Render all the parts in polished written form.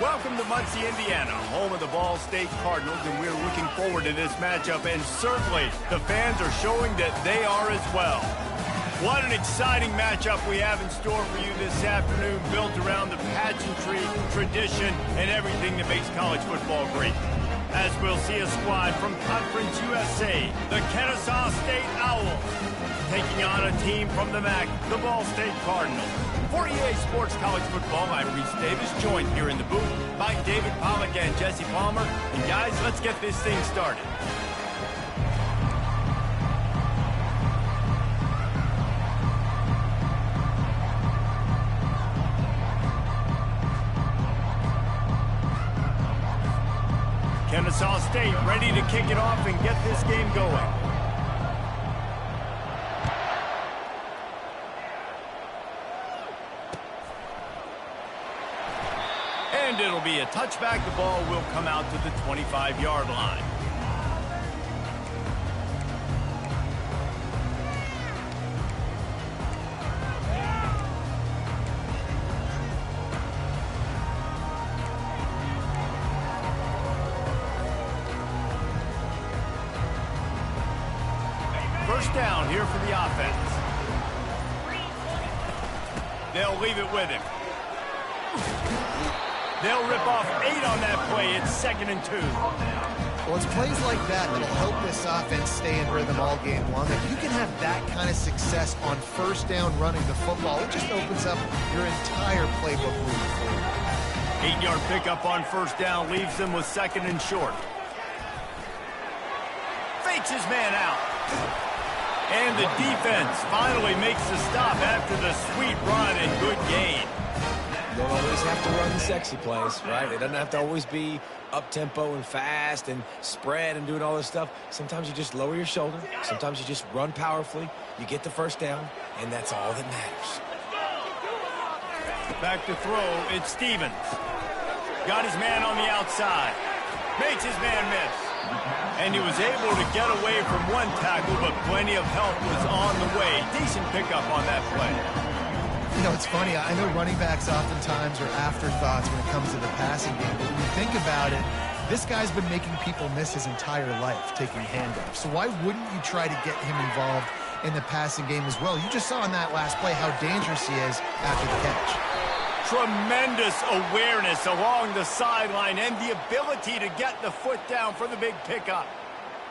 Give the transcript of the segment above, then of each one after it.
Welcome to Muncie, Indiana, home of the Ball State Cardinals, and we're looking forward to this matchup, and certainly the fans are showing that they are as well. What an exciting matchup we have in store for you this afternoon, built around the pageantry, tradition, and everything that makes college football great. As we'll see a squad from Conference USA, the Kensaw State Owls, taking on a team from the MAC, the Ball State Cardinals. For EA Sports College Football, I'm Reese Davis, joined here in the booth by David Pollack and Jesse Palmer. And guys, let's get this thing started. Kensaw State ready to kick it off and get this game going. And it'll be a touchback. The ball will come out to the 25-yard line. First down here for the offense. They'll leave it with him. They'll rip off 8 on that play. It's 2nd and 2. Well, it's plays like that that'll help this offense stay in rhythm all game long. If you can have that kind of success on first down running the football, it just opens up your entire playbook moving forward. 8-yard pickup on first down leaves them with 2nd and short. Fakes his man out. And the defense finally makes the stop after the sweet run and good gain. You don't always have to run the sexy plays, right? It doesn't have to always be up-tempo and fast and spread and doing all this stuff. Sometimes you just lower your shoulder. Sometimes you just run powerfully. You get the first down, and that's all that matters. Back to throw, it's Stevens. Got his man on the outside. Makes his man miss. And he was able to get away from one tackle, but plenty of help was on the way. Decent pickup on that play. You know, it's funny. I know running backs oftentimes are afterthoughts when it comes to the passing game. But when you think about it, this guy's been making people miss his entire life taking handoffs. So why wouldn't you try to get him involved in the passing game as well? You just saw in that last play how dangerous he is after the catch. Tremendous awareness along the sideline and the ability to get the foot down for the big pickup.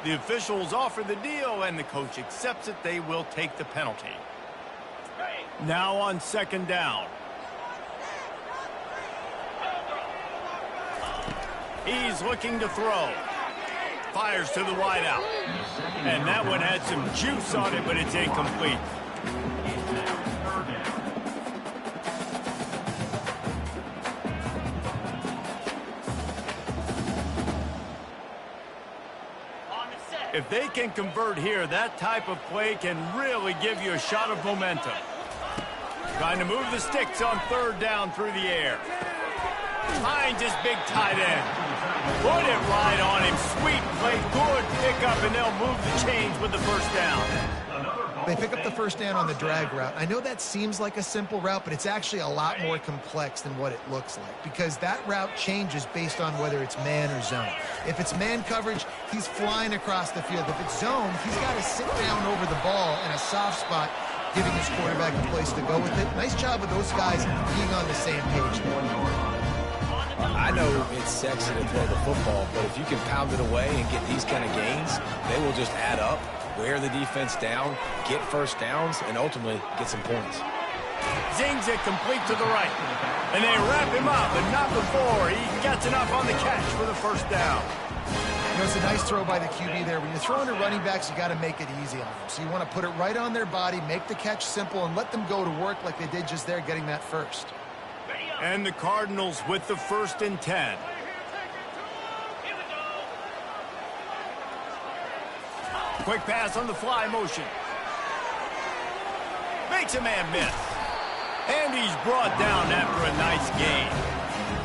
The officials offer the deal, and the coach accepts it. They will take the penalty. Now on 2nd down. He's looking to throw. Fires to the wideout. And that one had some juice on it, but it's incomplete. If they can convert here, that type of play can really give you a shot of momentum. Trying to move the sticks on 3rd down through the air. Finds his big tight end. Put it right on him. Sweet play, good pickup, and they'll move the chains with the first down. They pick up the first down on the drag route. I know that seems like a simple route, but it's actually a lot more complex than what it looks like, because that route changes based on whether it's man or zone. If it's man coverage, he's flying across the field. If it's zone, he's got to sit down over the ball in a soft spot, giving his quarterback a place to go with it. Nice job of those guys being on the same page there. I know it's sexy to throw the football, but if you can pound it away and get these kind of gains, they will just add up, wear the defense down, get first downs, and ultimately get some points. Zings it complete to the right. And they wrap him up, but not before he gets enough on the catch for the first down. You know, it's a nice throw by the QB there. When you're throwing to running backs, you got to make it easy on them. So you want to put it right on their body, make the catch simple, and let them go to work like they did just there, getting that first. And the Cardinals with the 1st and 10. Quick pass on the fly motion. Makes a man miss. And he's brought down after a nice gain.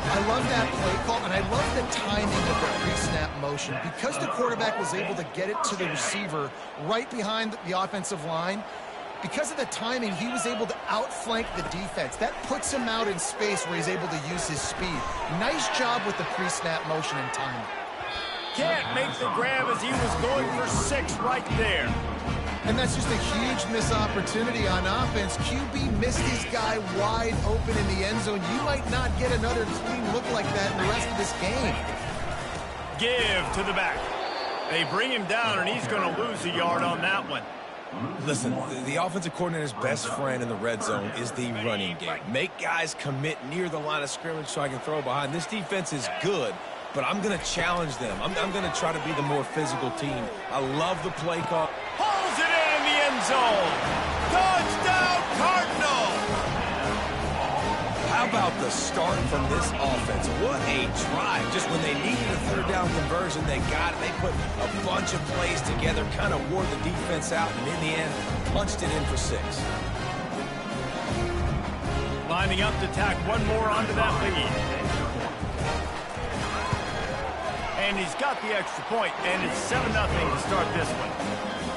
I love that play call, and I love the timing of the pre-snap motion. Because the quarterback was able to get it to the receiver right behind the offensive line, Because of the timing, he was able to outflank the defense. That puts him out in space where he's able to use his speed. Nice job with the pre-snap motion and timing. Can't make the grab as he was going for 6 right there. And that's just a huge missed opportunity on offense. QB missed his guy wide open in the end zone. You might not get another clean look like that in the rest of this game. Give to the back. They bring him down, and he's going to lose a yard on that one. Listen, the offensive coordinator's best friend in the red zone is the running game. Make guys commit near the line of scrimmage so I can throw behind. This defense is good, but I'm going to challenge them. I'm going to try to be the more physical team. I love the play call. Pulls it in the end zone. Touchdown, Cardinal! How about the start from this offense? What a drive. Just when they needed a third down conversion, they got it. They put a bunch of plays together, kind of wore the defense out, and in the end, punched it in for 6. Lining up to tack one more onto that lead. And he's got the extra point, and it's 7-0 to start this one.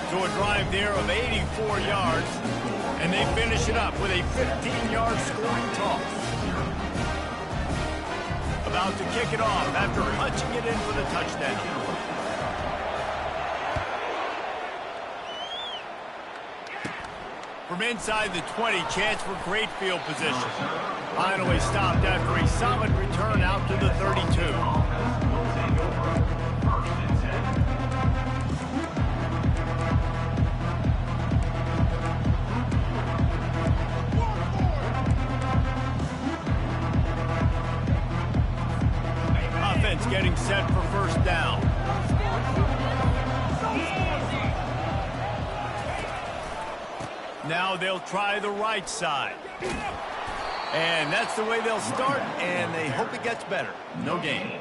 So a drive there of 84 yards, and they finish it up with a 15-yard scoring toss. About to kick it off after punching it in for the touchdown. From inside the 20, chance for great field position. Finally stopped after a solid return out to the 32. Getting set for first down. Now they'll try the right side. And that's the way they'll start, and they hope it gets better. No gain.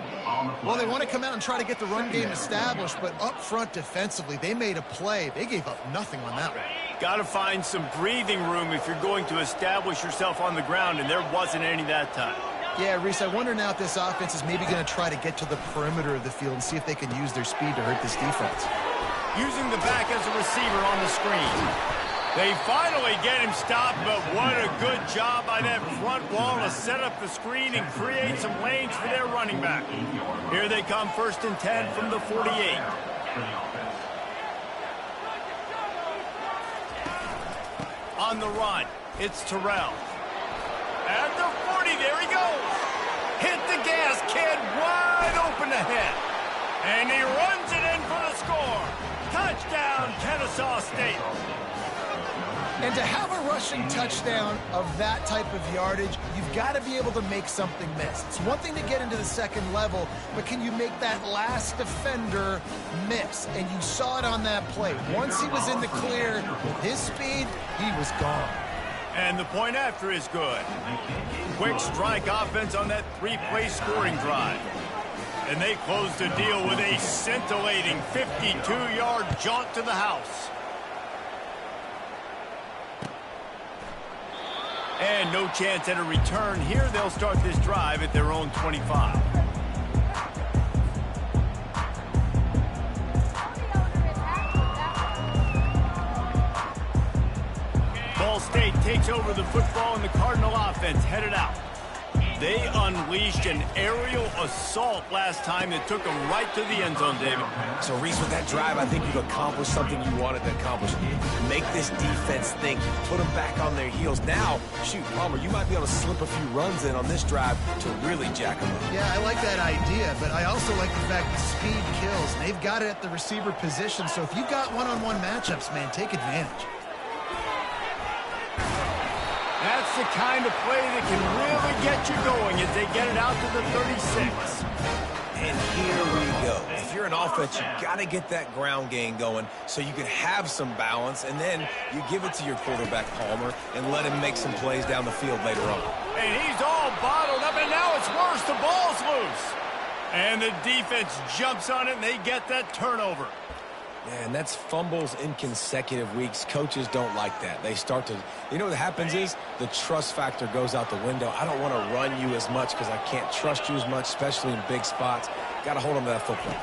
Well, they want to come out and try to get the run game established, but up front defensively, they made a play. They gave up nothing on that one. Got to find some breathing room if you're going to establish yourself on the ground, and there wasn't any that time. Yeah, Reese, I wonder now if this offense is maybe going to try to get to the perimeter of the field and see if they can use their speed to hurt this defense. Using the back as a receiver on the screen. They finally get him stopped, but what a good job by that front wall to set up the screen and create some lanes for their running back. Here they come, 1st and 10 from the 48. On the run, it's Terrell. At the 40, there he goes. Hit the gas, kid, wide open ahead. And he runs it in for the score. Touchdown, Kennesaw State. And to have a rushing touchdown of that type of yardage, you've got to be able to make something miss. It's one thing to get into the second level, but can you make that last defender miss? And you saw it on that play. Once he was in the clear, with his speed, he was gone. And the point after is good. Quick strike offense on that 3-play scoring drive. And they close the deal with a scintillating 52-yard jaunt to the house. And no chance at a return here. They'll start this drive at their own 25. Ball State takes over the football, and the Cardinal offense headed out. They unleashed an aerial assault last time that took them right to the end zone, David. So, Reese, with that drive, I think you've accomplished something you wanted to accomplish. Make this defense think. Put them back on their heels. Now, shoot, Palmer, you might be able to slip a few runs in on this drive to really jack them up. Yeah, I like that idea, but I also like the fact that speed kills. And they've got it at the receiver position, so if you've got one-on-one matchups, man, take advantage. That's the kind of play that can really get you going as they get it out to the 36. And here we go. If you're an offense, you got to get that ground game going so you can have some balance, and then you give it to your quarterback, Palmer, and let him make some plays down the field later on. And he's all bottled up, and now it's worse. The ball's loose. And the defense jumps on it, and they get that turnover. Man, that's fumbles in consecutive weeks. Coaches don't like that. They start to, you know what happens is the trust factor goes out the window. I don't want to run you as much because I can't trust you as much, especially in big spots. Got to hold them to that football.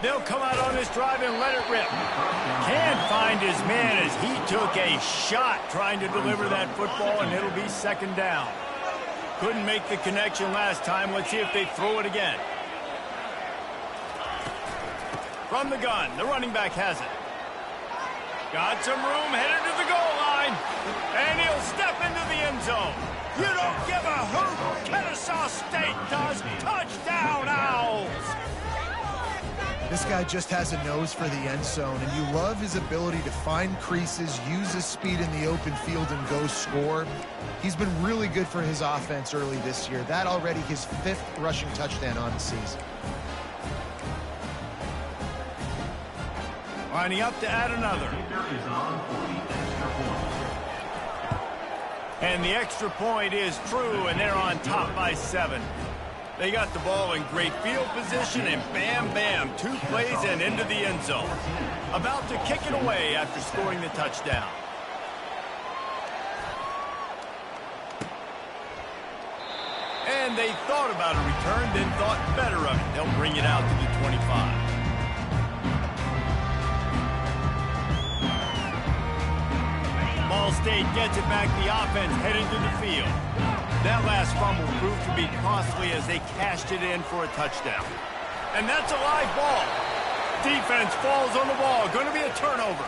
They'll come out on this drive and let it rip. Can't find his man as he took a shot trying to deliver that football, and it'll be second down. Couldn't make the connection last time. Let's see if they throw it again. From the gun, the running back has it. Got some room, headed to the goal line. And he'll step into the end zone. You don't give a hoot. Kennesaw State does. Touchdown, Owls. This guy just has a nose for the end zone, and you love his ability to find creases, use his speed in the open field, and go score. He's been really good for his offense early this year. That already his 5th rushing touchdown on the season. Lining up to add another. And the extra point is true, and they're on top by 7. They got the ball in great field position, and bam, bam, 2 plays and into the end zone. About to kick it away after scoring the touchdown. And they thought about a return, then thought better of it. They'll bring it out to the 25. Ball State gets it back. The offense headed to the field. That last fumble proved to be costly as they cashed it in for a touchdown. And that's a live ball. Defense falls on the ball. Going to be a turnover.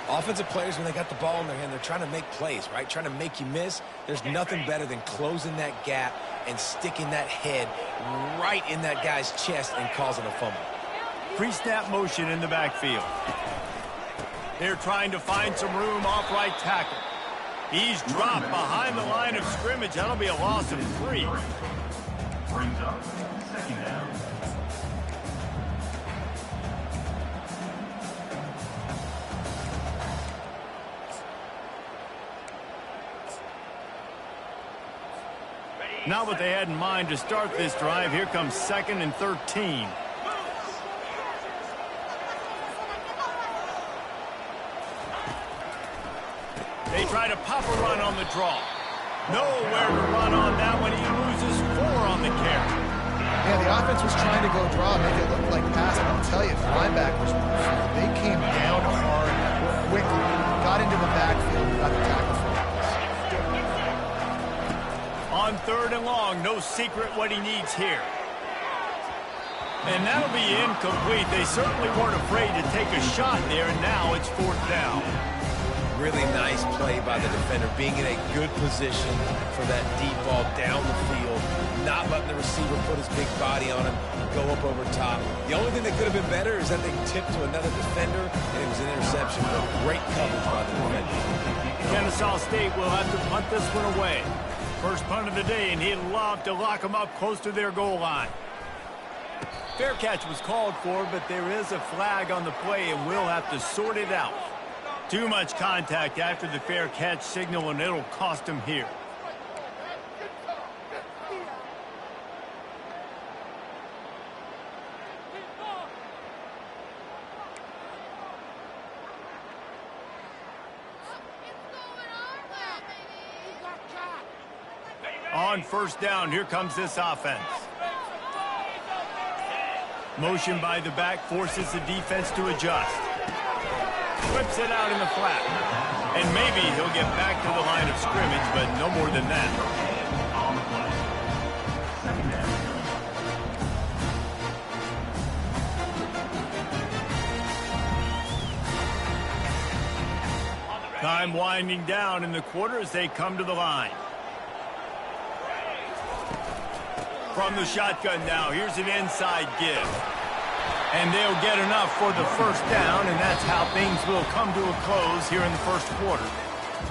Offensive players, when they got the ball in their hand, they're trying to make plays, right? Trying to make you miss. There's nothing better than closing that gap and sticking that head right in that guy's chest and causing a fumble. Pre-snap motion in the backfield. They're trying to find some room off right tackle. He's dropped behind the line of scrimmage. That'll be a loss of 3. Brings up second down. Not what they had in mind to start this drive. Here comes 2nd and 13. They try to pop a run on the draw. Nowhere to run on that one. He loses 4 on the carry. Yeah, the offense was trying to go draw, make it look like pass. But I'll tell you, linebackers, they came down hard quickly, got into the backfield, and got the tackle for loss. On 3rd and long, no secret what he needs here. And that'll be incomplete. They certainly weren't afraid to take a shot there, and now it's 4th down. Really nice play by the defender, being in a good position for that deep ball down the field, not letting the receiver put his big body on him, go up over top. The only thing that could have been better is that they tipped to another defender, and it was an interception, but great coverage by the defender. Kennesaw State will have to punt this one away. First punt of the day, and he'd love to lock them up close to their goal line. Fair catch was called for, but there is a flag on the play, and we'll have to sort it out. Too much contact after the fair catch signal, and it'll cost him here. On 1st down, here comes this offense. Motion by the back forces the defense to adjust. Whips it out in the flat. And maybe he'll get back to the line of scrimmage, but no more than that. Time winding down in the quarter as they come to the line. From the shotgun now, here's an inside give. And they'll get enough for the 1st down, and that's how things will come to a close here in the 1st quarter.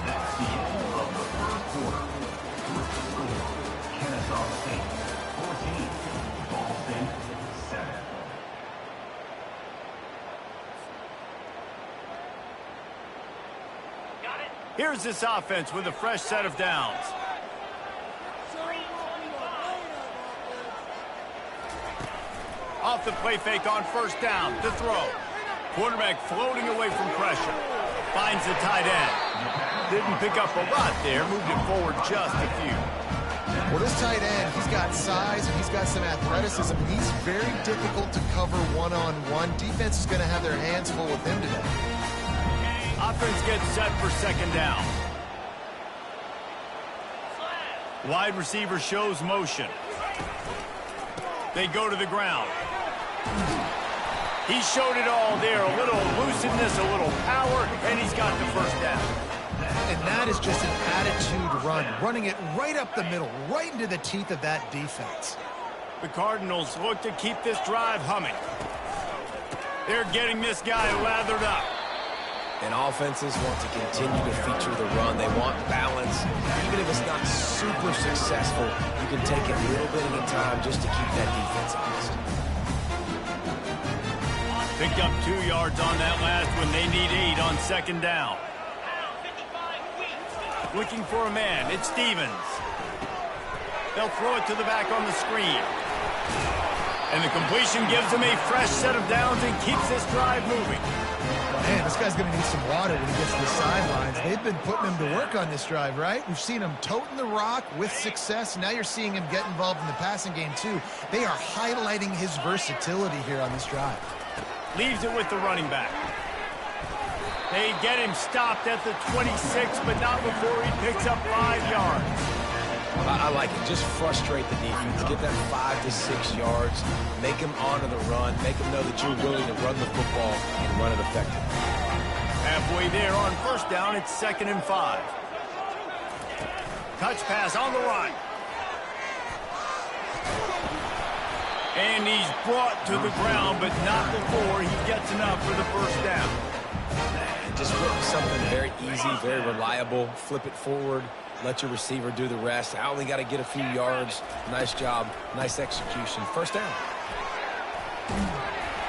That's the end of the 1st quarter. Kennesaw State 14, Ball State 7. Here's this offense with a fresh set of downs. Off the play fake on 1st down, to throw. Quarterback floating away from pressure. Finds the tight end. Didn't pick up a lot there, moved it forward just a few. Well, this tight end, he's got size and he's got some athleticism. He's very difficult to cover one-on-one. Defense is going to have their hands full with him today. Offense gets set for second down. Wide receiver shows motion. They go to the ground. He showed it all there. A little elusiveness, a little power, and he's got the first down. And that is just an attitude run, running it right up the middle, right into the teeth of that defense. The Cardinals look to keep this drive humming. They're getting this guy lathered up. And offenses want to continue to feature the run. They want balance. Even if it's not super successful, you can take it a little bit at a time just to keep that defense honest. Picked up 2 yards on that last one. They need 8 on second down. Looking for a man. It's Stevens. They'll throw it to the back on the screen. And the completion gives them a fresh set of downs and keeps this drive moving. Man, this guy's going to need some water when he gets to the sidelines. They've been putting him to work on this drive, right? We've seen him toting the rock with success. Now you're seeing him get involved in the passing game, too. They are highlighting his versatility here on this drive. Leaves it with the running back. They get him stopped at the 26, but not before he picks up 5 yards. I like it. Just frustrate the defense. Get that 5 to 6 yards. Make them honor the run. Make them know that you're willing to run the football and run it effectively. Halfway there on first down, it's 2nd and 5. Touch pass on the run. And he's brought to the ground, but not before he gets enough for the first down. Just something very easy, very reliable. Flip it forward. Let your receiver do the rest. I only got to get a few yards. Nice job. Nice execution. First down.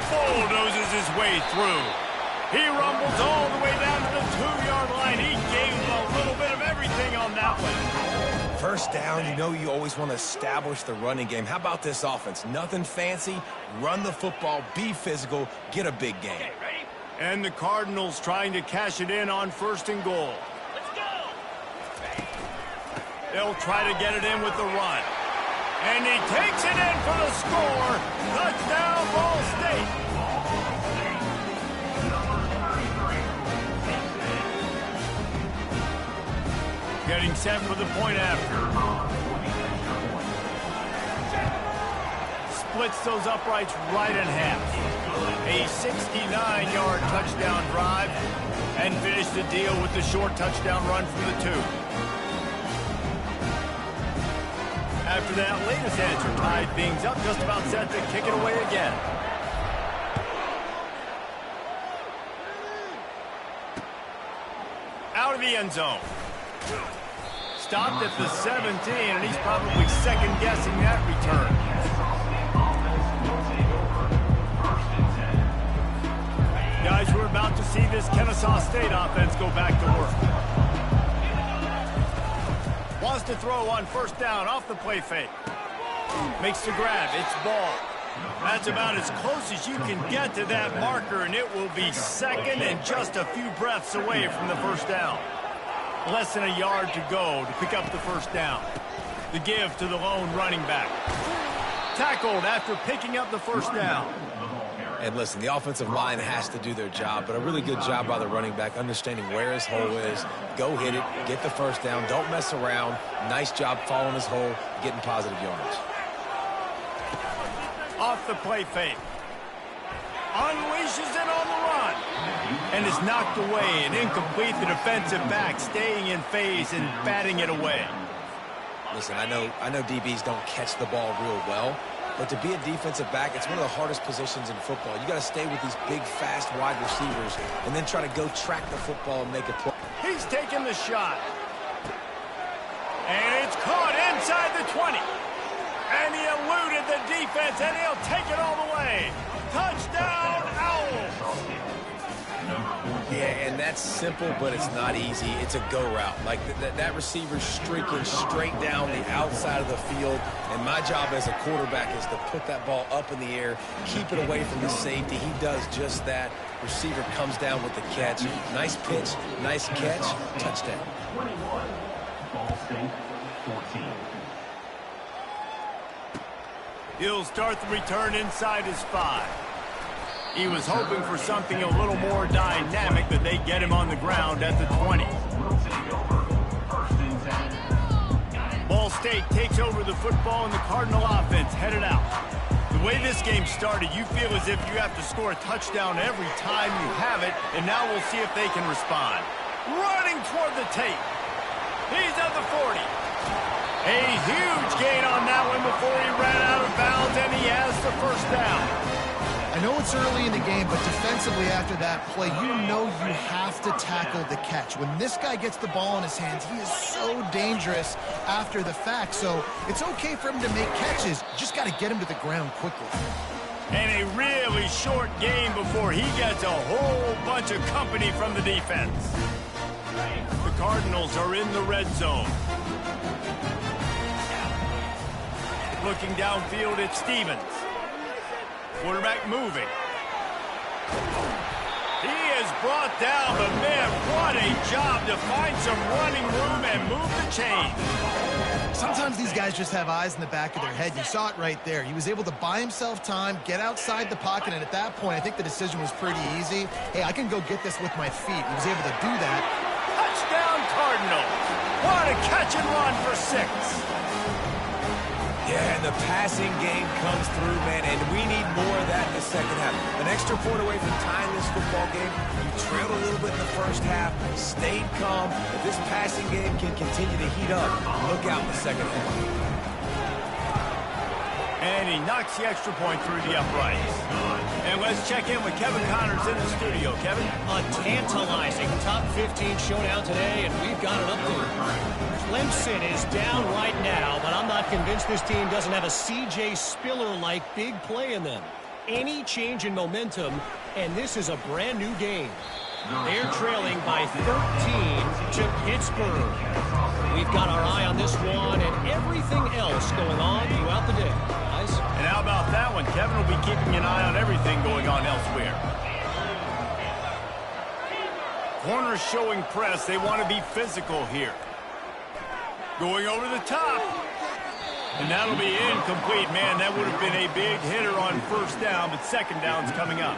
Bulldozes his way through. He rumbles all the way down to the 2-yard line. He gave him a little bit of everything on that one. First down, you know you always want to establish the running game. How about this offense? Nothing fancy. Run the football. Be physical. Get a big game. And the Cardinals trying to cash it in on 1st and goal. They'll try to get it in with the run. And he takes it in for the score. Touchdown, Ball State. Getting set for the point after. Splits those uprights right in half. A 69-yard touchdown drive. And finish the deal with the short touchdown run from the 2. After that latest answer tied things up, just about set to kick it away again. Out of the end zone. Stopped at the 17, and he's probably second-guessing that return. Guys, we're about to see this Kennesaw State offense go back to work. Wants to throw on first down off the play fake. Makes the grab. It's ball. That's about as close as you can get to that marker, and it will be second and just a few breaths away from the first down. Less than a yard to go to pick up the first down. The give to the lone running back. Tackled after picking up the first down. And listen, the offensive line has to do their job, but a really good job by the running back understanding where his hole is. Go hit it, get the first down, don't mess around. Nice job following his hole, getting positive yards. Off the play fake. Unleashes it on the run. And is knocked away and incomplete. The defensive back staying in phase and batting it away. Listen, I know DBs don't catch the ball real well, but to be a defensive back, it's one of the hardest positions in football. You got to stay with these big, fast, wide receivers and then try to go track the football and make a play. He's taking the shot. And it's caught inside the 20. And he eluded the defense, and he'll take it all the way. Touchdown, Owls. Yeah, and that's simple, but it's not easy. It's a go route. Like that receiver's streaking straight down the outside of the field, and my job as a quarterback is to put that ball up in the air, keep it away from the safety. He does just that. Receiver comes down with the catch. Nice pitch, nice catch, touchdown. 21, Ball State, 14. He'll start the return inside his 5. He was hoping for something a little more dynamic, but they get him on the ground at the 20. Ball State takes over the football, and the Cardinal offense headed out. The way this game started, you feel as if you have to score a touchdown every time you have it, and now we'll see if they can respond. Running toward the tape. He's at the 40. A huge gain on that one before he ran out of bounds, and he has the first down. I know it's early in the game, but defensively after that play, you know you have to tackle the catch. When this guy gets the ball in his hands, he is so dangerous after the fact. So it's okay for him to make catches. Just got to get him to the ground quickly. And a really short game before he gets a whole bunch of company from the defense. The Cardinals are in the red zone. Looking downfield at Stevens. Quarterback moving. He is brought down, but man, what a job to find some running room and move the chain. Sometimes these guys just have eyes in the back of their head. You saw it right there. He was able to buy himself time, get outside the pocket, and at that point, I think the decision was pretty easy. Hey, I can go get this with my feet. He was able to do that. Touchdown, Cardinals. What a catch and run for 6. Yeah, and the passing game comes through, man, and we need more of that in the second half. An extra point away from tying this football game. You trailed a little bit in the first half, stayed calm. If this passing game can continue to heat up, look out in the second half. And he knocks the extra point through the uprights. And let's check in with Kevin Connors in the studio. Kevin? A tantalizing top 15 showdown today, and we've got an update. Clemson is down right now, but I'm not convinced this team doesn't have a C.J. Spiller-like big play in them. Any change in momentum, and this is a brand new game. They're trailing by 13 to Pittsburgh. We've got our eye on this one and everything else going on throughout the day. Guys? And how about that one? Kevin will be keeping an eye on everything going on elsewhere. Corners showing press. They want to be physical here. Going over the top. And that'll be incomplete. Man, that would have been a big hitter on first down, but second down's coming up.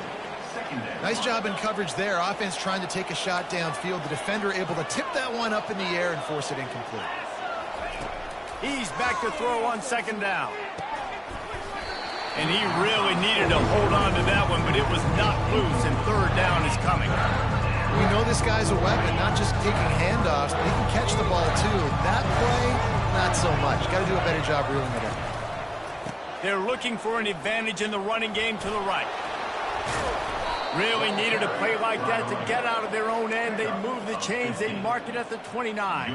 Nice job in coverage there. Offense trying to take a shot downfield. The defender able to tip that one up in the air and force it incomplete. He's back to throw on second down. And he really needed to hold on to that one, but it was not loose, and third down is coming. We know this guy's a weapon, not just taking handoffs, but he can catch the ball too. That play, not so much. Got to do a better job reeling it in. They're looking for an advantage in the running game to the right. Really needed a play like that to get out of their own end. They move the chains. They mark it at the 29.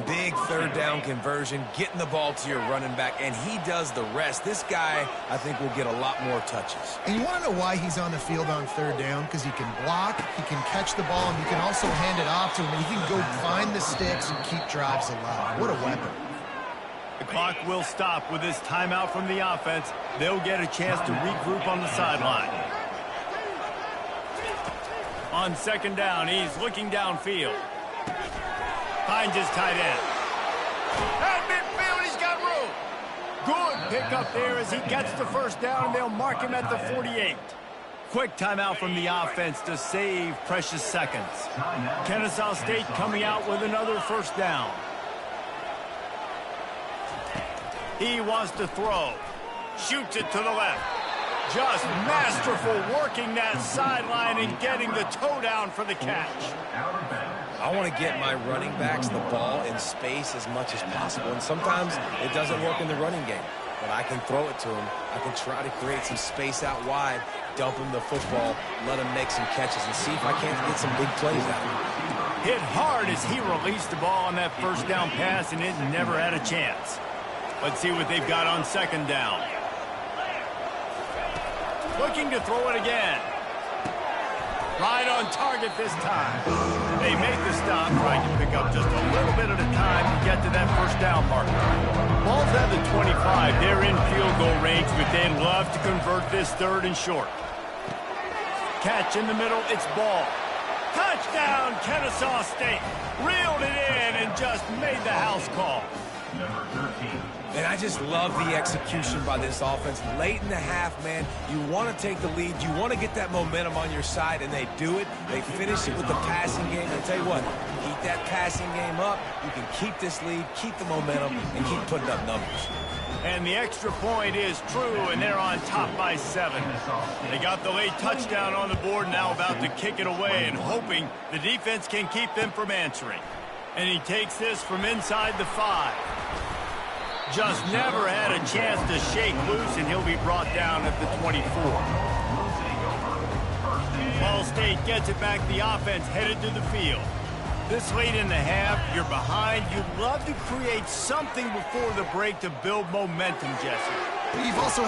Big third down conversion, getting the ball to your running back, and he does the rest. This guy, I think, will get a lot more touches. And you want to know why he's on the field on third down? Because he can block, he can catch the ball, and you can also hand it off to him. And he can go find the sticks and keep drives alive. What a weapon. The clock will stop with this timeout from the offense. They'll get a chance to regroup on the sideline. On second down, he's looking downfield. Finds his tight end. At midfield, he's got room. Good pickup there as he gets the first down, and they'll mark him at the 48. Quick timeout from the offense to save precious seconds. Kensaw State coming out with another first down. He wants to throw. Shoots it to the left. Just masterful working that sideline and getting the toe down for the catch. I want to get my running backs the ball in space as much as possible, and sometimes it doesn't work in the running game. But I can throw it to him. I can try to create some space out wide, dump him the football, let him make some catches, and see if I can't get some big plays out of him. Hit hard as he released the ball on that first down pass, and it never had a chance. Let's see what they've got on second down. Looking to throw it again. Right on target this time. They make the stop, trying to pick up just a little bit at a time to get to that first down marker. Ball's at the 25. They're in field goal range, but they'd love to convert this third and short. Catch in the middle, it's ball. Touchdown, Kennesaw State. Reeled it in and just made the house call. Number 13. And I just love the execution by this offense. Late in the half, man, you want to take the lead. You want to get that momentum on your side, and they do it. They finish it with the passing game. And I tell you what, keep that passing game up. You can keep this lead, keep the momentum, and keep putting up numbers. And the extra point is true, and they're on top by 7. They got the late touchdown on the board, now about to kick it away and hoping the defense can keep them from answering. And he takes this from inside the 5. Just never had a chance to shake loose, and he'll be brought down at the 24. Ball State gets it back. The offense headed to the field. This late in the half, you're behind. You'd love to create something before the break to build momentum, Jesse. You've also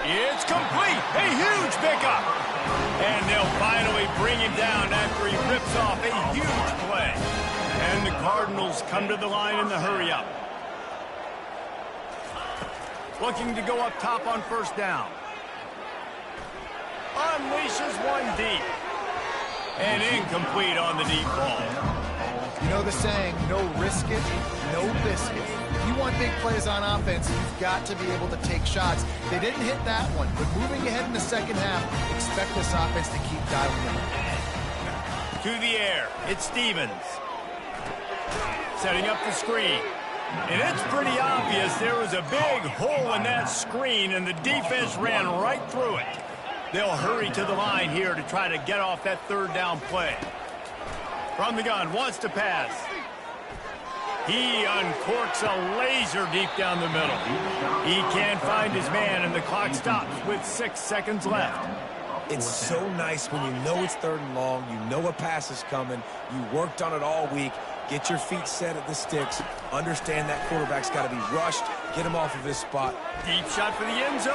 It's complete. A huge pickup. And they'll finally bring him down after he rips off a huge play. And the Cardinals come to the line in the hurry-up. Looking to go up top on first down. Unleashes one deep. And incomplete on the deep ball. You know the saying, no risk it, no biscuit. If you want big plays on offense, you've got to be able to take shots. They didn't hit that one, but moving ahead in the second half, expect this offense to keep dialing in. To the air, it's Stevens. Setting up the screen. And it's pretty obvious there was a big hole in that screen, and the defense ran right through it. They'll hurry to the line here to try to get off that third down play. From the gun, wants to pass. He uncorks a laser deep down the middle. He can't find his man, and the clock stops with 6 seconds left. It's so nice when you know it's 3rd and long, you know a pass is coming, you worked on it all week, get your feet set at the sticks, understand that quarterback's got to be rushed, get him off of his spot. Deep shot for the end zone.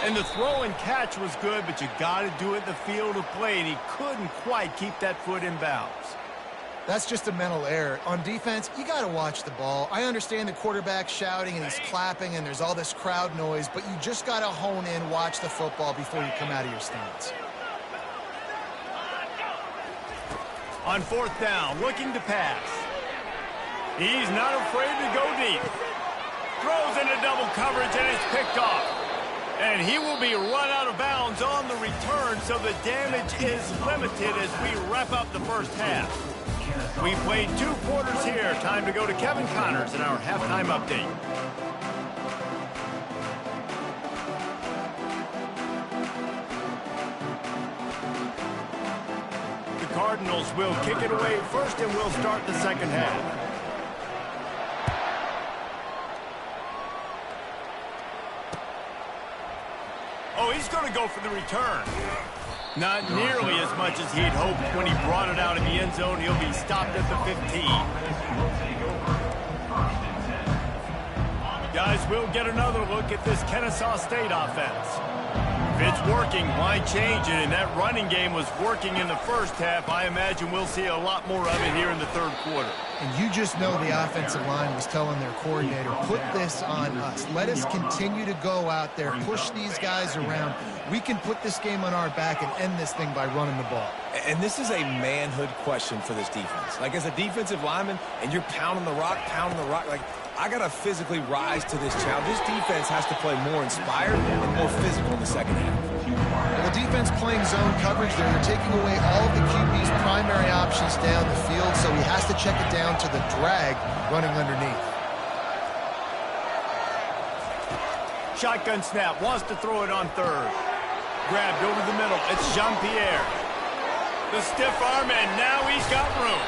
And the throw and catch was good, but you got to do it in the field of play, and he couldn't quite keep that foot in bounds. That's just a mental error. On defense, you got to watch the ball. I understand the quarterback shouting and he's clapping and there's all this crowd noise, but you just got to hone in, watch the football before you come out of your stance. On fourth down, looking to pass. He's not afraid to go deep. Throws into double coverage and it's picked off. And he will be run out of bounds on the return, so the damage is limited as we wrap up the first half. We played 2 quarters here. Time to go to Kevin Connors in our halftime update. The Cardinals will kick it away first, and we'll start the second half. Oh, he's going to go for the return. Not nearly as much as he'd hoped when he brought it out in the end zone. He'll be stopped at the 15. Guys, we'll get another look at this Kennesaw State offense. If it's working, why change it? And that running game was working in the first half. I imagine we'll see a lot more of it here in the third quarter. And you just know the offensive line was telling their coordinator, put this on us. Let us continue to go out there, push these guys around. We can put this game on our back and end this thing by running the ball. And this is a manhood question for this defense. Like, as a defensive lineman, and you're pounding the rock, like, I got to physically rise to this challenge. This defense has to play more inspired and more physical in the second half. Well, the defense playing zone coverage, they're taking away all of the QB's primary options down the field, so he has to check it down to the drag running underneath. Shotgun snap, wants to throw it on third. Grabbed over the middle, it's Jean-Pierre. The stiff arm, and now he's got room.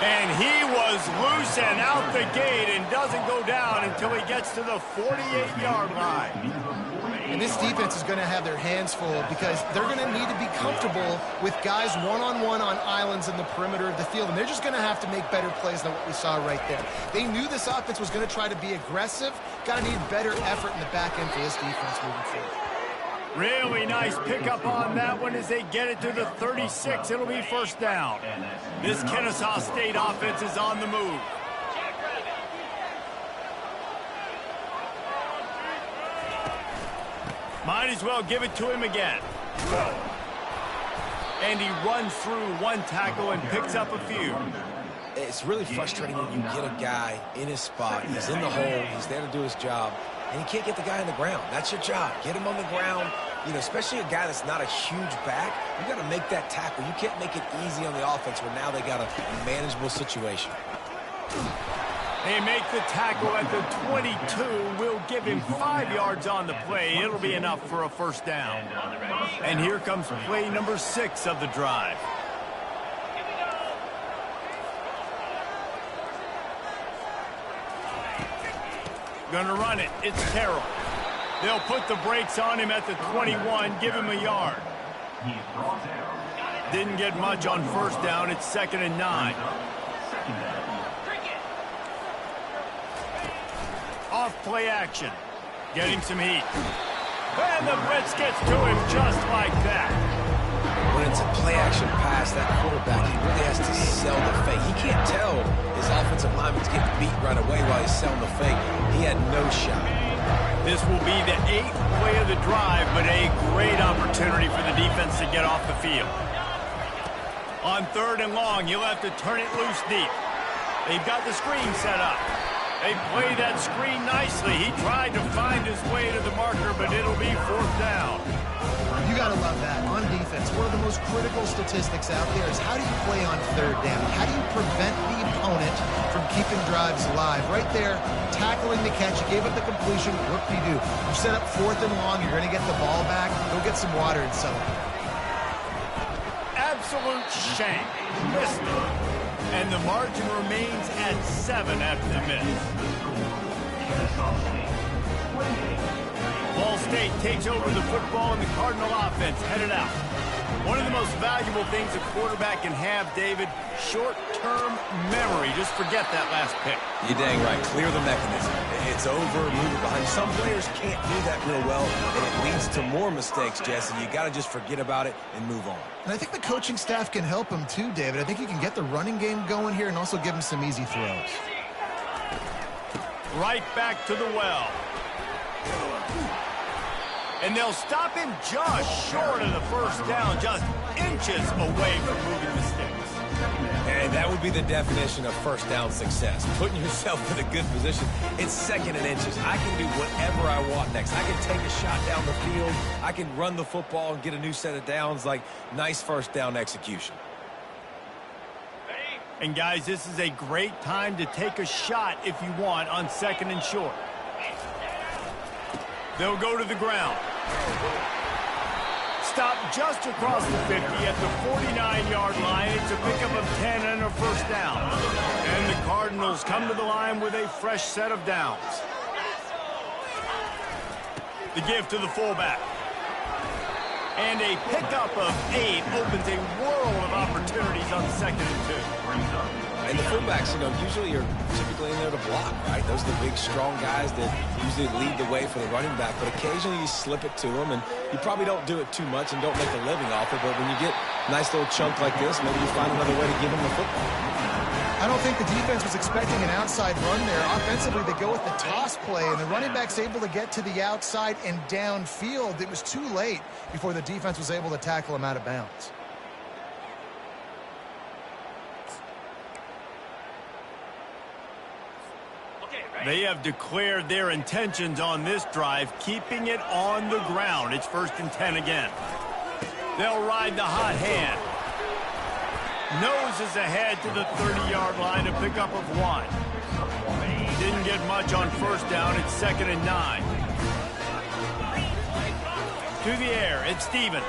And he was loose and out the gate and doesn't go down until he gets to the 48-yard line. And this defense is going to have their hands full because they're going to need to be comfortable with guys one-on-one on islands in the perimeter of the field. And they're just going to have to make better plays than what we saw right there. They knew this offense was going to try to be aggressive. Got to need better effort in the back end for this defense moving forward. Really nice pickup on that one as they get it to the 36. It'll be first down. This Kennesaw State offense is on the move. Might as well give it to him again. And he runs through one tackle and picks up a few. it's really frustrating when you get a guy in his spot. He's in the hole. He's there to do his job, and you can't get the guy on the ground. That's your job. Get him on the ground. You know, especially a guy that's not a huge back, you got to make that tackle. You can't make it easy on the offense where now they got a manageable situation. They make the tackle at the 22. We'll give him 5 yards on the play. It'll be enough for a first down. And here comes play number 6 of the drive. Gonna run it. It's Carroll. They'll put the brakes on him at the 21, give him a yard. Didn't get much on first down. It's 2nd and 9. Off play action. Getting some heat. And the blitz gets to him just like that. When it's a play action pass, that quarterback, he really has to sell the fake. He can't tell his offensive lineman's getting beat right away while he's selling the fake. He had no shot. This will be the 8th play of the drive, but a great opportunity for the defense to get off the field. On 3rd and long, he'll have to turn it loose deep. They've got the screen set up. They play that screen nicely. He tried to find his way to the marker, but it'll be 4th down. You got to love that. On defense, one of the most critical statistics out there is how do you play on 3rd down? How do you prevent the opponent from keeping drives alive? Right there, tackling the catch. You gave up the completion. What do? You set up 4th and long. You're going to get the ball back. Go get some water and celebrate. Absolute shame. Missed it. And the margin remains at 7 after the miss. Ball State takes over the football, and the Cardinal offense headed out. One of the most valuable things a quarterback can have, David, short-term memory. Just forget that last pick. You're dang right. Clear the mechanism. It's over, move it behind. Some players can't do that real well, and it leads to more mistakes, Jesse. You got to just forget about it and move on. And I think the coaching staff can help him too, David. I think you can get the running game going here and also give him some easy throws. Right back to the well. And they'll stop him just short of the first down, just inches away from moving the sticks. And that would be the definition of first down success. Putting yourself in a good position. It's 2nd and inches. I can do whatever I want next. I can take a shot down the field. I can run the football and get a new set of downs. Like, nice first down execution. And guys, this is a great time to take a shot if you want on 2nd and short. They'll go to the ground. Stop just across the 50 at the 49-yard line. It's a pickup of 10 and a first down. And the Cardinals come to the line with a fresh set of downs. The give to the fullback. And a pickup of 8 opens a world of opportunities on 2nd and 2. And the fullbacks, you know, usually are typically in there to block, right? Those are the big, strong guys that usually lead the way for the running back. But occasionally you slip it to them, and you probably don't do it too much and don't make a living off it. But when you get a nice little chunk like this, maybe you find another way to give them the football. I don't think the defense was expecting an outside run there. Offensively, they go with the toss play, and the running back's able to get to the outside and downfield. It was too late before the defense was able to tackle him out of bounds. They have declared their intentions on this drive, keeping it on the ground. It's 1st and 10 again. They'll ride the hot hand. Noses ahead to the 30-yard line, a pickup of 1. Didn't get much on first down. It's 2nd and 9. To the air, it's Stevens.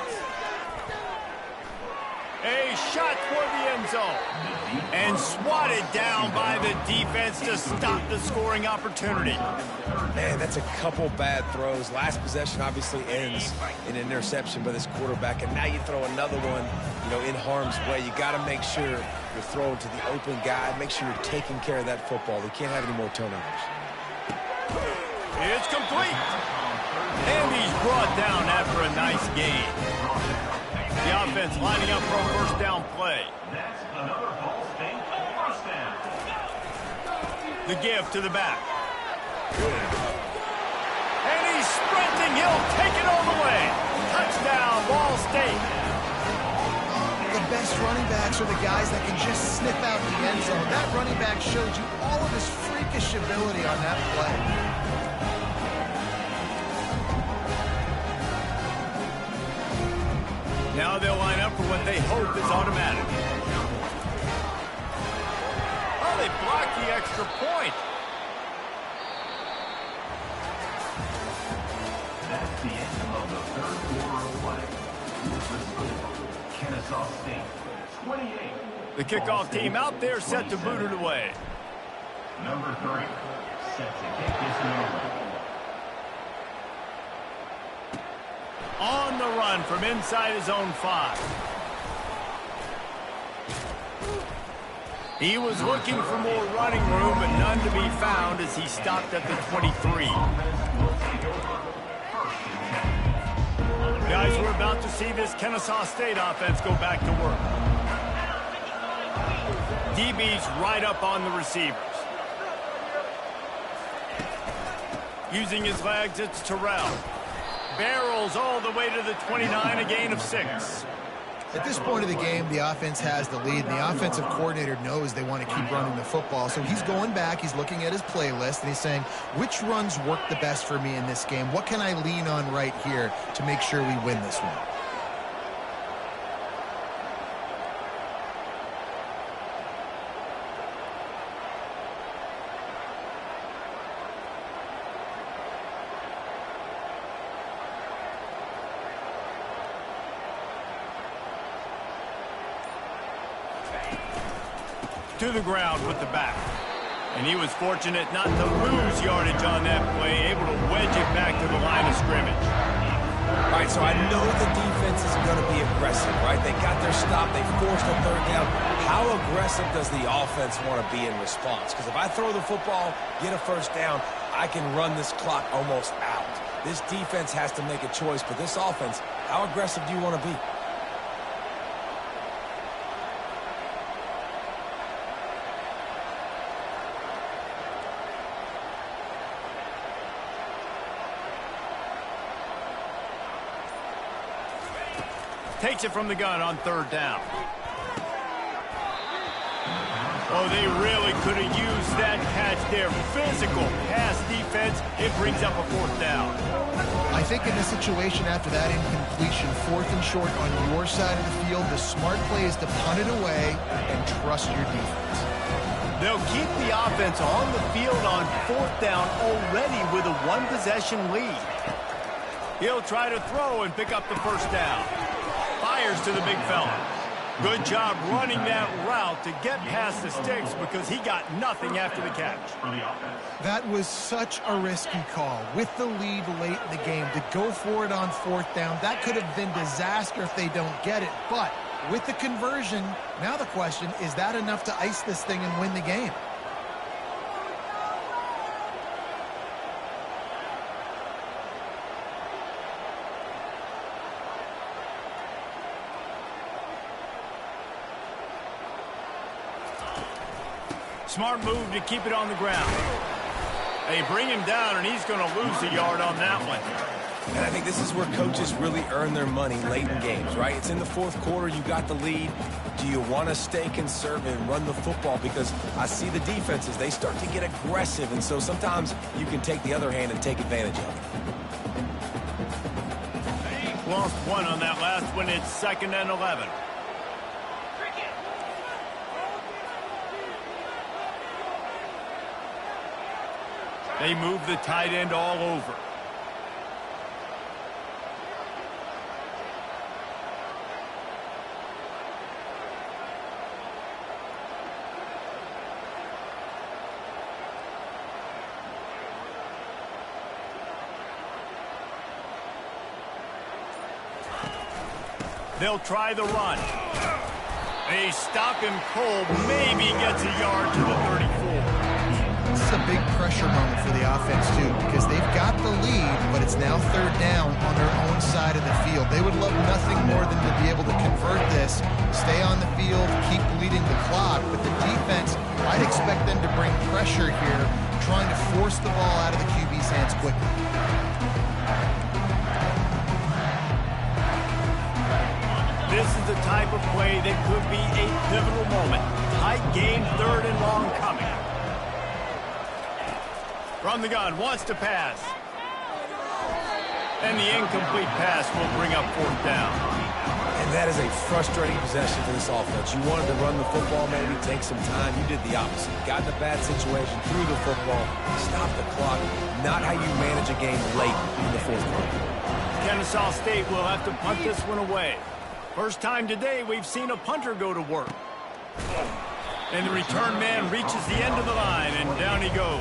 A shot toward the end zone. And swatted down by the defense to stop the scoring opportunity. Man, that's a couple bad throws. Last possession obviously ends in an interception by this quarterback, and now you throw another one, you know, in harm's way. You got to make sure you're throwing to the open guy. Make sure you're taking care of that football. We can't have any more turnovers. It's complete. And he's brought down after a nice gain. The offense lining up for a first down play. That's another Ball State first down. The give to the back. And he's sprinting. He'll take it all the way. Touchdown, Ball State. The best running backs are the guys that can just sniff out the end zone. That running back showed you all of his freakish ability on that play. Now they'll line up for what they hope is automatic. Oh, they blocked the extra point. That's the end of the third quarter of play. The score, Kennesaw State, 28. The kickoff team out there set to boot it away. Number 3, set to kick this one away. On the run from inside his own 5. He was looking for more running room, but none to be found as he stopped at the 23. Guys, we're about to see this Kennesaw State offense go back to work. DB's right up on the receivers. Using his legs, it's Terrell. Barrels all the way to the 29, a gain of 6. At this point of the game, the offense has the lead, and the offensive coordinator knows they want to keep running the football. So he's going back, he's looking at his playlist, and he's saying, which runs work the best for me in this game? What can I lean on right here to make sure we win this one? To the ground with the back. And he was fortunate not to lose yardage on that play, able to wedge it back to the line of scrimmage. All right, so I know the defense is going to be aggressive, right? They got their stop. They forced a third down. How aggressive does the offense want to be in response? Because if I throw the football, get a first down, I can run this clock almost out. This defense has to make a choice, but this offense, how aggressive do you want to be? Takes it from the gun on third down. Oh, they really could have used that catch there. Physical pass defense. It brings up a fourth down. I think in this situation after that incompletion, 4th and short on your side of the field, the smart play is to punt it away and trust your defense. They'll keep the offense on the field on 4th down already with a one-possession lead. He'll try to throw and pick up the first down. Fires to the big fella. Good job running that route to get past the sticks because he got nothing after the catch. That was such a risky call. With the lead late in the game, to go for it on 4th down, that could have been disaster if they don't get it. But with the conversion, now the question, is that enough to ice this thing and win the game? Smart move to keep it on the ground. They bring him down, and he's going to lose a yard on that one. And I think this is where coaches really earn their money late in games, right? It's in the 4th quarter. You got the lead. Do you want to stay conservative and run the football? Because I see the defenses, they start to get aggressive, and so sometimes you can take the other hand and take advantage of it. Lost one on that last one. It's 2nd and 11. They move the tight end all over. They'll try the run. They stop him cold. Maybe gets a yard to the 34. This is a big pressure moment for the offense, too, because they've got the lead, but it's now 3rd down on their own side of the field. They would love nothing more than to be able to convert this, stay on the field, keep bleeding the clock, but the defense, I'd expect them to bring pressure here, trying to force the ball out of the QB's hands quickly. This is the type of play that could be a pivotal moment. Tight game, 3rd and long coming. From the gun, wants to pass. And the incomplete pass will bring up 4th down. And that is a frustrating possession for this offense. You wanted to run the football, maybe take some time. You did the opposite. Got in a bad situation, threw the football, stopped the clock. Not how you manage a game late in the 4th quarter. Kensaw State will have to punt this one away. First time today we've seen a punter go to work. And the return man reaches the end of the line, and down he goes.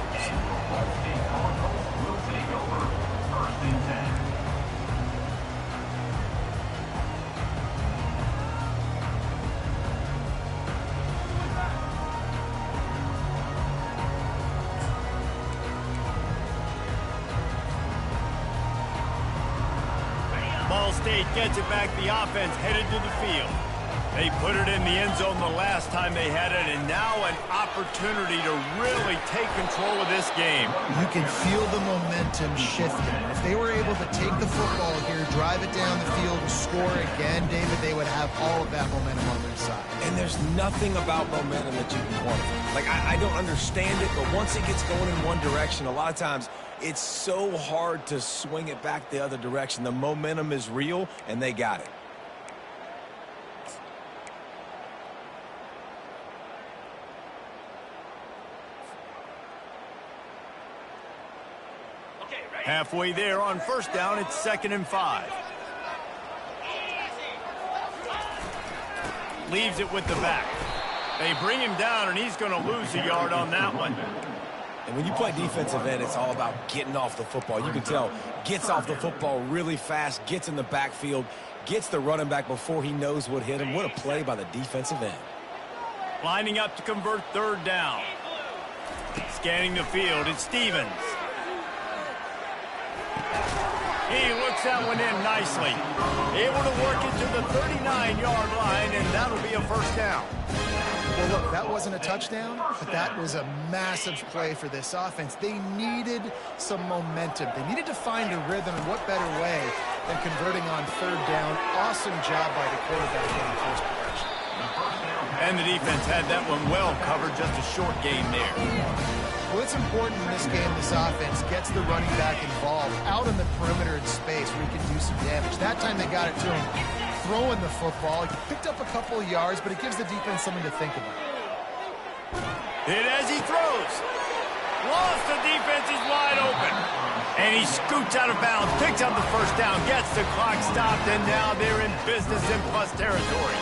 Ball State gets it back. The offense headed to the field. They put it in the end zone the last time they had it, and now an opportunity to really take control of this game. You can feel the momentum shifting. If they were able to take the football here, drive it down the field, and score again, David, they would have all of that momentum on their side. And there's nothing about momentum that you can quantify. Like, I don't understand it, but once it gets going in one direction, a lot of times it's so hard to swing it back the other direction. The momentum is real, and they got it. Halfway there on 1st down, it's 2nd and 5. Leaves it with the back. They bring him down, and he's going to lose a yard on that one. And when you play defensive end, it's all about getting off the football. You can tell, gets off the football really fast, gets in the backfield, gets the running back before he knows what hit him. What a play by the defensive end. Lining up to convert 3rd down. Scanning the field, it's Stevens. He looks that one in nicely. Able to work it to the 39-yard line, and that'll be a 1st down. Well, look, that wasn't a touchdown, but that was a massive play for this offense. They needed some momentum. They needed to find a rhythm, and what better way than converting on 3rd down. Awesome job by the quarterback getting first production. And the defense had that one well covered, just a short game there. Well, it's important in this game this offense gets the running back involved out in the perimeter in space where he can do some damage. That time they got it to him throwing the football. He picked up a couple of yards, but it gives the defense something to think about. Hit as he throws. Lost, the defense is wide open. And he scoots out of bounds, picks up the 1st down, gets the clock stopped, and now they're in business in plus territory.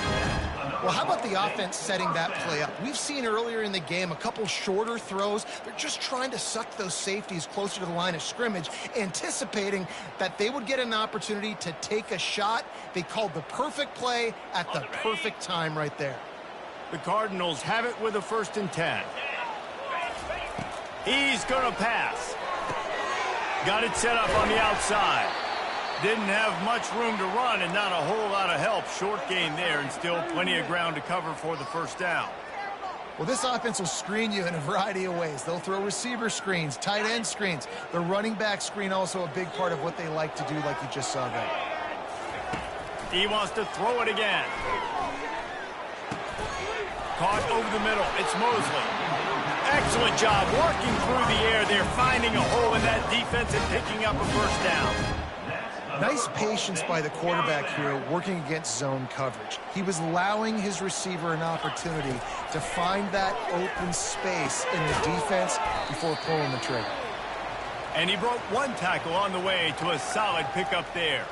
Well, how about the offense setting that play up? We've seen earlier in the game a couple shorter throws. They're just trying to suck those safeties closer to the line of scrimmage, anticipating that they would get an opportunity to take a shot. They called the perfect play at the perfect time right there. The Cardinals have it with a 1st and 10. He's going to pass. Got it set up on the outside. Didn't have much room to run and not a whole lot of help. Short gain there and still plenty of ground to cover for the 1st down. Well, this offense will screen you in a variety of ways. They'll throw receiver screens, tight end screens. The running back screen also a big part of what they like to do, like you just saw there. He wants to throw it again. Caught over the middle. It's Mosley. Excellent job working through the air. They're finding a hole in that defense and picking up a 1st down. Nice patience by the quarterback here working against zone coverage. He was allowing his receiver an opportunity to find that open space in the defense before pulling the trigger. And he broke one tackle on the way to a solid pickup there.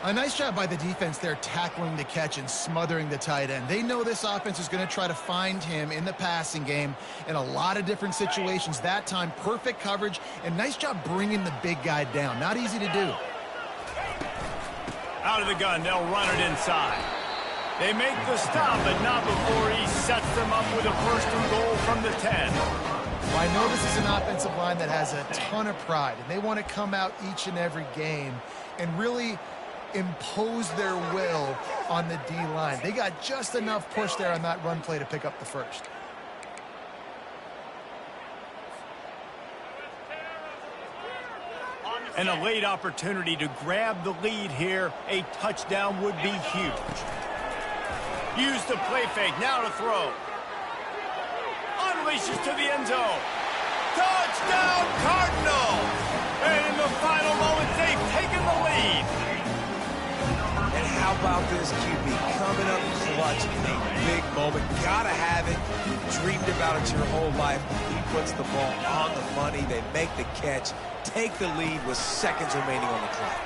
A nice job by the defense there tackling the catch and smothering the tight end. They know this offense is going to try to find him in the passing game in a lot of different situations. That time, perfect coverage and nice job bringing the big guy down. Not easy to do. Out of the gun, they'll run it inside. They make the stop, but not before he sets them up with a 1st and goal from the 10. Well, I know this is an offensive line that has a ton of pride, and they want to come out each and every game and really impose their will on the D-line. They got just enough push there on that run play to pick up the 1st. And a late opportunity to grab the lead here. A touchdown would be huge. Use the play fake, now to throw. Unleashes to the end zone. Touchdown, Cardinals! And in the final moments, they've taken the lead. And how about this QB coming up clutch in a big moment? Gotta have it. You've dreamed about it your whole life. He puts the ball on the money. They make the catch, take the lead with seconds remaining on the clock.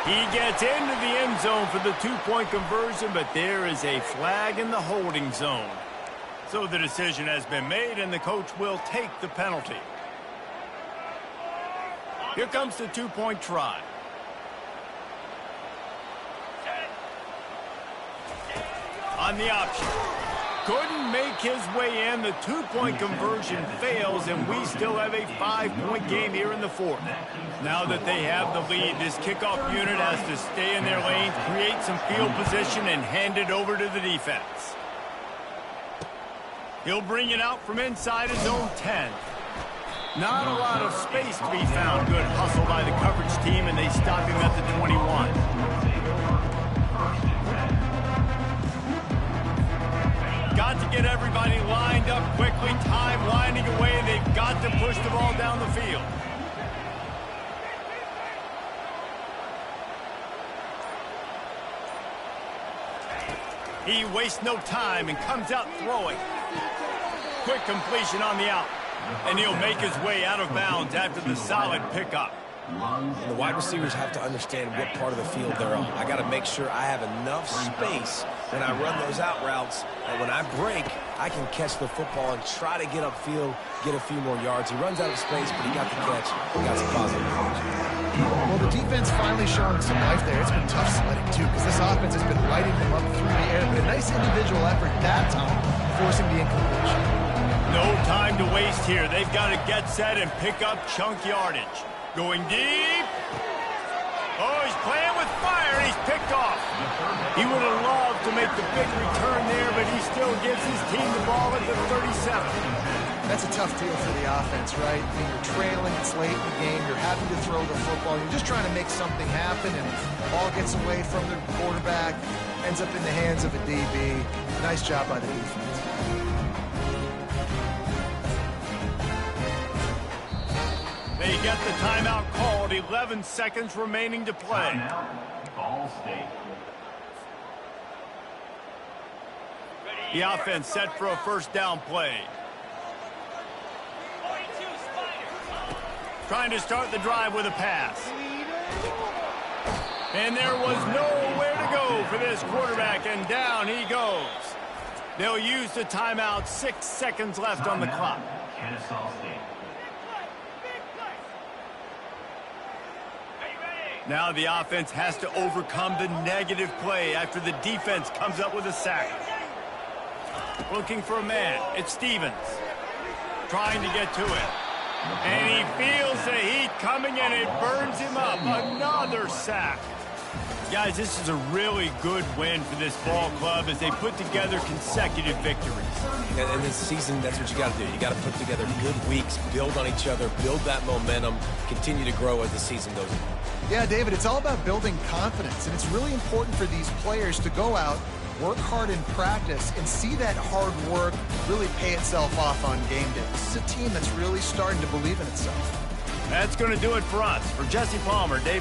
He gets into the end zone for the two-point conversion, but there is a flag in the holding zone. So the decision has been made, and the coach will take the penalty. Here comes the two-point try. On the option. Couldn't make his way in. The two-point conversion fails, and we still have a 5-point game here in the fourth. Now that they have the lead, this kickoff unit has to stay in their lanes, create some field position, and hand it over to the defense. He'll bring it out from inside his own 10. Not a lot of space to be found. Good hustle by the coverage team, and they stop him at the 21. Got to get everybody lined up quickly. Time winding away. They've got to push the ball down the field. He wastes no time and comes out throwing. Quick completion on the out. And he'll make his way out of bounds after the solid pickup. And the wide receivers have to understand what part of the field they're on. I got to make sure I have enough space when I run those out routes, and when I break, I can catch the football and try to get upfield, get a few more yards. He runs out of space, but he got the catch. He got some positive points. Well, the defense finally showing some life there. It's been tough sledding, too, because this offense has been lighting them up through the air. But a nice individual effort that time, forcing the incompletion. No time to waste here. They've got to get set and pick up chunk yardage. Going deep. Oh, he's playing with fire, and he's picked off. He would have loved to make the big return there, but he still gives his team the ball at the 37. That's a tough deal for the offense, right? I mean, you're trailing, it's late in the game, you're having to throw the football, you're just trying to make something happen, and the ball gets away from the quarterback, ends up in the hands of a DB. Nice job by the defense. They get the timeout called. 11 seconds remaining to play. Timeout, Ball State. The offense set for a first down play. Trying to start the drive with a pass. And there was nowhere to go for this quarterback, and down he goes. They'll use the timeout. 6 seconds left on the clock. Kensaw State. Now the offense has to overcome the negative play after the defense comes up with a sack. Looking for a man. It's Stevens. Trying to get to it. And he feels the heat coming, and it burns him up. Another sack. Guys, this is a really good win for this ball club as they put together consecutive victories. And this season, that's what you got to do. You got to put together good weeks, build on each other, build that momentum, continue to grow as the season goes on. Yeah, David, it's all about building confidence, and it's really important for these players to go out, work hard in practice, and see that hard work really pay itself off on game day. This is a team that's really starting to believe in itself. That's going to do it for us. For Jesse Palmer, David